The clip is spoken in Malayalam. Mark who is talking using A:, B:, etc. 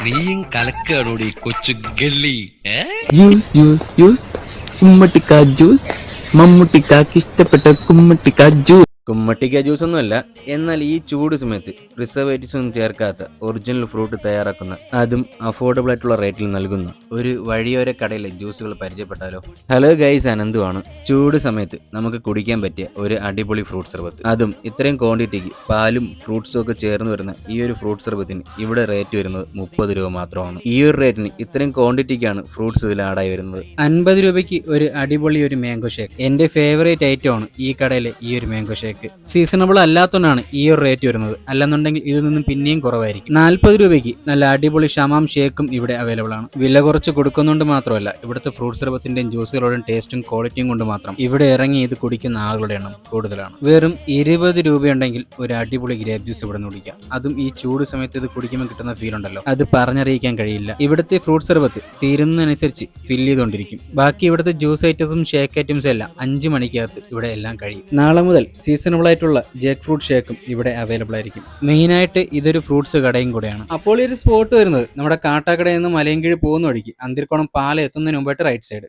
A: നീയും കലക്കാണോടി കൊച്ചു ഗല്ലി.
B: ജ്യൂസ് ജ്യൂസ് ജ്യൂസ് കുമ്മട്ടിക്ക ജ്യൂസ് മമ്മൂട്ടിക്കാക്ക് ഇഷ്ടപ്പെട്ട കുമ്മട്ടിക്ക ജ്യൂസ്.
C: കുമ്മട്ടിക്ക ജ്യൂസ് ഒന്നുമല്ല, എന്നാൽ ഈ ചൂട് സമയത്ത് പ്രിസർവേറ്റീവ്സ് ഒന്നും ചേർക്കാത്ത ഒറിജിനൽ ഫ്രൂട്ട് തയ്യാറാക്കുന്ന, അതും അഫോർഡബിൾ ആയിട്ടുള്ള റേറ്റിൽ നൽകുന്ന ഒരു വഴിയോര കടയിലെ ജ്യൂസുകൾ പരിചയപ്പെട്ടാലോ? Hello guys, അനന്തുവാണ്. ചൂട് സമയത്ത് നമുക്ക് കുടിക്കാൻ പറ്റിയ ഒരു അടിപൊളി ഫ്രൂട്ട് സർബത്ത്, അതും ഇത്രയും ക്വാണ്ടിറ്റിക്ക് പാലും ഫ്രൂട്ട്സും ഒക്കെ ചേർന്ന് വരുന്ന ഈ ഒരു ഫ്രൂട്ട് സർബത്തിന് ഇവിടെ റേറ്റ് വരുന്നത് 30 രൂപ മാത്രമാണ്. ഈ ഒരു റേറ്റിന് ഇത്രയും ക്വാണ്ടിറ്റിക്കാണ് ഫ്രൂട്ട്സ് ഇതിൽ ആഡായി വരുന്നത്. 50 രൂപയ്ക്ക് ഒരു അടിപൊളി ഒരു മാംഗോ ഷേക്ക്, എന്റെ ഫേവറേറ്റ് ഐറ്റമാണ് ഈ കടയിലെ ഈ ഒരു മാംഗോ ഷേക്ക്. സീസണബിൾ അല്ലാത്തതുകൊണ്ടാണ് ഈ ഒരു റേറ്റ് വരുന്നത്, അല്ലെന്നുണ്ടെങ്കിൽ ഇതിൽ നിന്നും പിന്നെയും കുറവായിരിക്കും. 40 രൂപയ്ക്ക് നല്ല അടിപൊളി ഷമാം ഷേക്കും ഇവിടെ അവൈലബിൾ ആണ്. വില കുറച്ച് കൊടുക്കുന്നുണ്ട് മാത്രമല്ല, ഇവിടുത്തെ ഫ്രൂട്ട് സർബത്തിന്റെയും ജ്യൂസുകളുടെയും ടേസ്റ്റും ക്വാളിറ്റിയും കൊണ്ട് മാത്രം ഇവിടെ ഇറങ്ങി ഇത് കുടിക്കുന്ന ആളുകളുടെ എണ്ണം കൂടുതലാണ്. വെറും 20 രൂപയുണ്ടെങ്കിൽ ഒരു അടിപൊളി ഗ്രേപ്പ് ജ്യൂസ് ഇവിടെ നിന്ന് കുടിക്കാം. അതും ഈ ചൂട് സമയത്ത് ഇത് കുടിക്കുമ്പോൾ കിട്ടുന്ന ഫീൽ ഉണ്ടല്ലോ, അത് പറഞ്ഞറിയിക്കാൻ കഴിയില്ല. ഇവിടുത്തെ ഫ്രൂട്ട് സർബത്ത് തീരുന്നതനുസരിച്ച് ഫില്ല് ചെയ്തുകൊണ്ടിരിക്കും. ബാക്കി ഇവിടുത്തെ ജ്യൂസ് ഐറ്റംസും ഷേക്ക് ഐറ്റംസും എല്ലാം 5 മണിക്കകത്ത് ഇവിടെ എല്ലാം കഴിയും. നാളെ മുതൽ സീസണബിൾ ആയിട്ടുള്ള ജാക്ക് ഫ്രൂട്ട് ഷേക്കും ഇവിടെ അവൈലബിൾ ആയിരിക്കും. മെയിനായിട്ട് ഇതൊരു ഫ്രൂട്ട്സ് കടയും കൂടെയാണ്. അപ്പോൾ ഈ ഒരു സ്പോട്ട് വരുന്നത് നമ്മുടെ കാട്ടാക്കടയിൽ നിന്ന് മലയൻകീഴ് പോകുന്ന വഴിക്ക് അന്തിരിക്കോണം പാലം എത്തുന്നതിന് മുമ്പായിട്ട് റൈറ്റ് സൈഡ്.